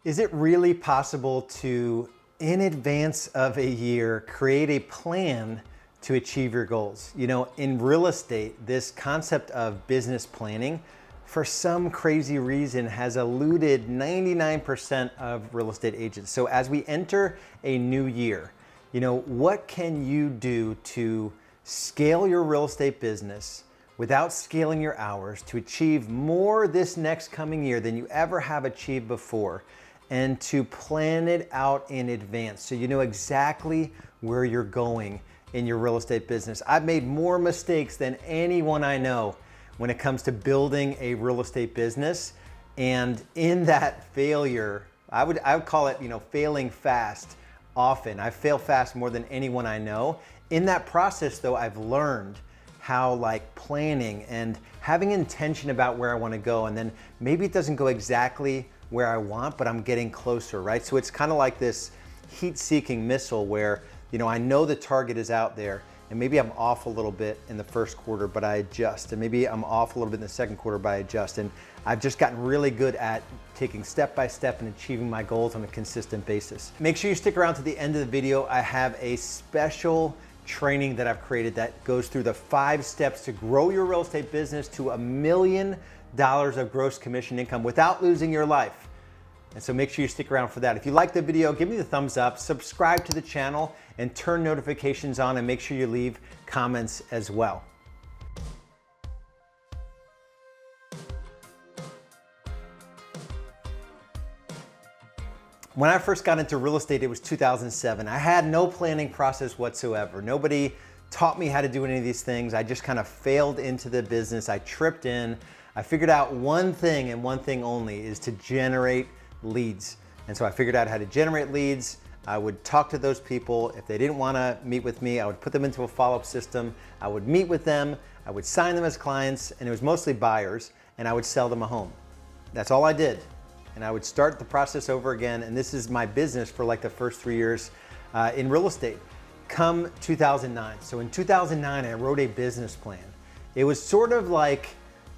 Is it really possible to, in advance of a year, create a plan to achieve your goals? You know, in real estate, this concept of business planning, for some crazy reason, has eluded 99% of real estate agents. So as we enter a new year, you know, what can you do to scale your real estate business without scaling your hours to achieve more this next coming year than you ever have achieved before, and to plan it out in advance so you know exactly where you're going in your real estate business? I've made more mistakes than anyone I know when it comes to building a real estate business. And in that failure, I would call it, you know, failing fast often. I fail fast more than anyone I know. In that process though, I've learned how like planning and having intention about where I want to go, and then maybe it doesn't go exactly where I want, but I'm getting closer, right? So it's kind of like this heat-seeking missile where, you know, I know the target is out there, and maybe I'm off a little bit in the first quarter, but I adjust. And maybe I'm off a little bit in the second quarter, but I adjust. And I've just gotten really good at taking step by step and achieving my goals on a consistent basis. Make sure you stick around to the end of the video. I have a special training that I've created that goes through the 5 steps to grow your real estate business to $1 million of gross commission income without losing your life. And so make sure you stick around for that. If you like the video, give me the thumbs up, subscribe to the channel, and turn notifications on, and make sure you leave comments as well. When I first got into real estate, it was 2007. I had no planning process whatsoever. Nobody taught me how to do any of these things. I just kind of failed into the business. I tripped in. I figured out one thing and one thing only, is to generate leads. And so I figured out how to generate leads. I would talk to those people. If they didn't want to meet with me, I would put them into a follow-up system. I would meet with them. I would sign them as clients, and it was mostly buyers, and I would sell them a home. That's all I did. And I would start the process over again. And this is my business for like the first 3 years in real estate. Come 2009. So in 2009, I wrote a business plan. It was sort of like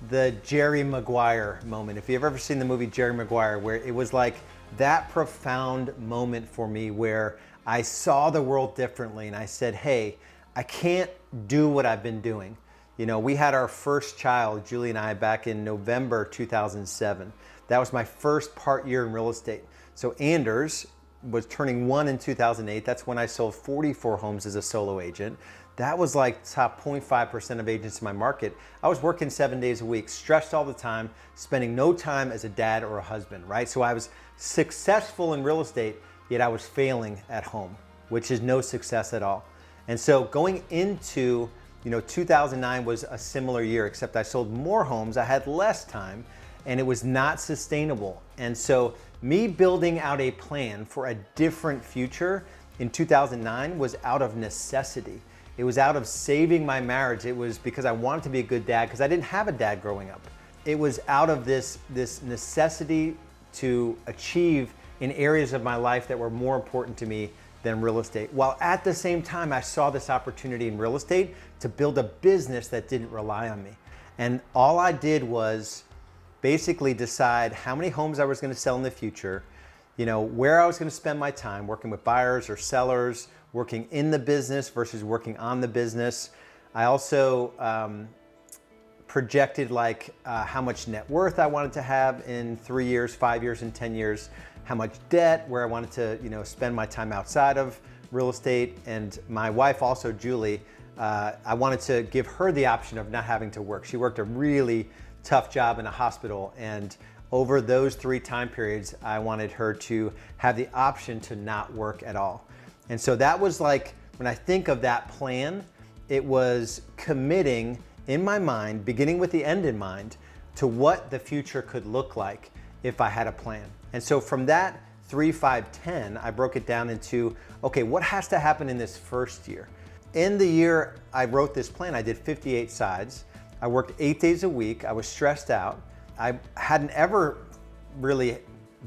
the Jerry Maguire moment. If you've ever seen the movie Jerry Maguire, where it was like that profound moment for me where I saw the world differently and I said, hey, I can't do what I've been doing. You know, we had our first child, Julie and I, back in November 2007. That was my first part year in real estate. So Anders was turning 1 in 2008. That's when I sold 44 homes as a solo agent. That was like top 0.5% of agents in my market. I was working 7 days a week, stressed all the time, spending no time as a dad or a husband, right? So I was successful in real estate, yet I was failing at home, which is no success at all. And so going into, 2009 was a similar year, except I sold more homes, I had less time, and it was not sustainable. And so me building out a plan for a different future in 2009 was out of necessity. It was out of saving my marriage. It was because I wanted to be a good dad, because I didn't have a dad growing up. It was out of this necessity to achieve in areas of my life that were more important to me than real estate. While at the same time, I saw this opportunity in real estate to build a business that didn't rely on me. And all I did was basically decide how many homes I was going to sell in the future, where I was going to spend my time working with buyers or sellers, working in the business versus working on the business. I also projected how much net worth I wanted to have in 3 years, 5 years, and 10 years, how much debt, where I wanted to spend my time outside of real estate. And my wife also, Julie, I wanted to give her the option of not having to work. She worked a really tough job in a hospital, and over those 3 time periods, I wanted her to have the option to not work at all. And so that was like, when I think of that plan, it was committing in my mind, beginning with the end in mind, to what the future could look like if I had a plan. And so from that 3, 5, 10, I broke it down into, okay, what has to happen in this first year? In the year I wrote this plan, I did 58 sides. I worked 8 days a week. I was stressed out. I hadn't ever really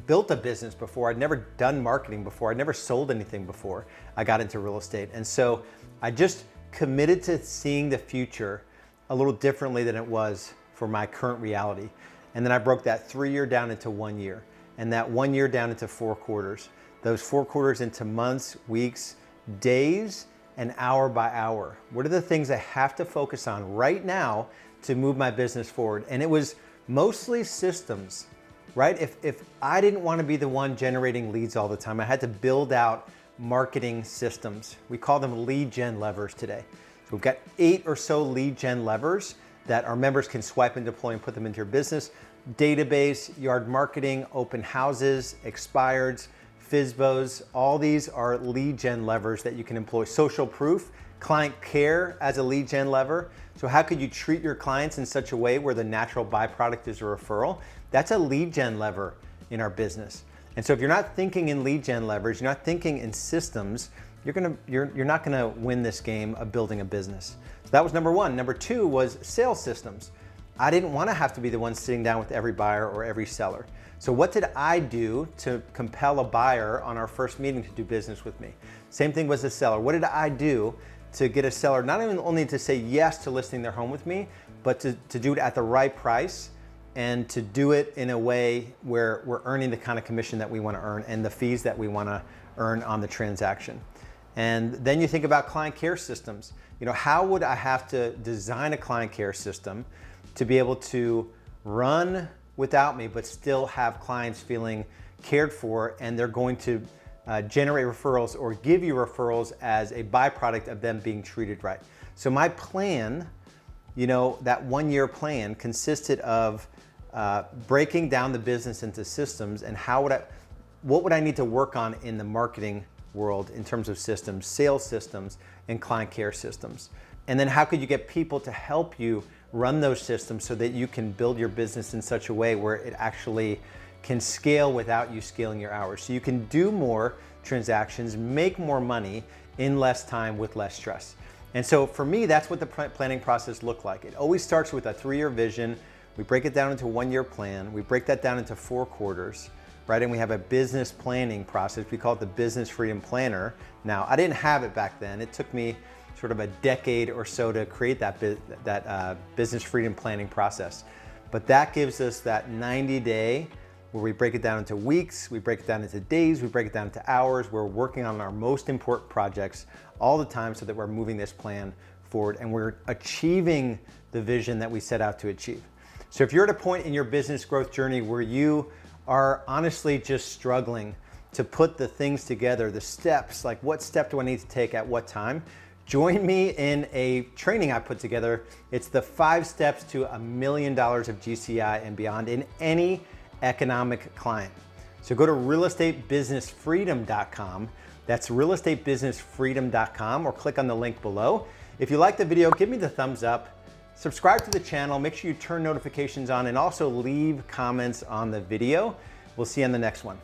built a business before. I'd never done marketing before. I'd never sold anything before I got into real estate. And so I just committed to seeing the future a little differently than it was for my current reality. And then I broke that 3 year down into 1 year. and that 1 year down into 4 quarters. Those 4 quarters into months, weeks, days, and hour by hour. What are the things I have to focus on right now to move my business forward? And it was mostly systems, right? If I didn't want to be the one generating leads all the time, I had to build out marketing systems. We call them lead gen levers today. So we've got 8 or so lead gen levers that our members can swipe and deploy and put them into your business. Database, yard marketing, open houses, expireds, FSBOs, all these are lead gen levers that you can employ. Social proof, client care as a lead gen lever. So how could you treat your clients in such a way where the natural byproduct is a referral? That's a lead gen lever in our business. And so if you're not thinking in lead gen levers, you're not thinking in systems, you're not gonna win this game of building a business. So that was number 1. Number 2 was sales systems. I didn't want to have to be the one sitting down with every buyer or every seller. So what did I do to compel a buyer on our first meeting to do business with me? Same thing was a seller. What did I do to get a seller not even only to say yes to listing their home with me, but to do it at the right price and to do it in a way where we're earning the kind of commission that we want to earn and the fees that we want to earn on the transaction. And then you think about client care systems. You know, how would I have to design a client care system to be able to run without me, but still have clients feeling cared for, and they're going to generate referrals or give you referrals as a byproduct of them being treated right. So my plan, you know, that 1 year plan consisted of breaking down the business into systems and what would I need to work on in the marketing world in terms of systems, sales systems, and client care systems. And then how could you get people to help you run those systems so that you can build your business in such a way where it actually can scale without you scaling your hours. So you can do more transactions, make more money in less time with less stress. And so for me, that's what the planning process looked like. It always starts with a 3-year vision. We break it down into a 1-year plan. We break that down into 4 quarters, right? And we have a business planning process. We call it the Business Freedom Planner. Now, I didn't have it back then. It took me sort of a decade or so to create that business freedom planning process. But that gives us that 90-day where we break it down into weeks, we break it down into days, we break it down into hours. We're working on our most important projects all the time so that we're moving this plan forward and we're achieving the vision that we set out to achieve. So if you're at a point in your business growth journey where you are honestly just struggling to put the things together, the steps, like what step do I need to take at what time, join me in a training I put together. It's the 5 steps to $1 million of GCI and beyond in any economic client. So go to realestatebusinessfreedom.com. That's realestatebusinessfreedom.com, or click on the link below. If you like the video, give me the thumbs up. Subscribe to the channel. Make sure you turn notifications on and also leave comments on the video. We'll see you on the next one.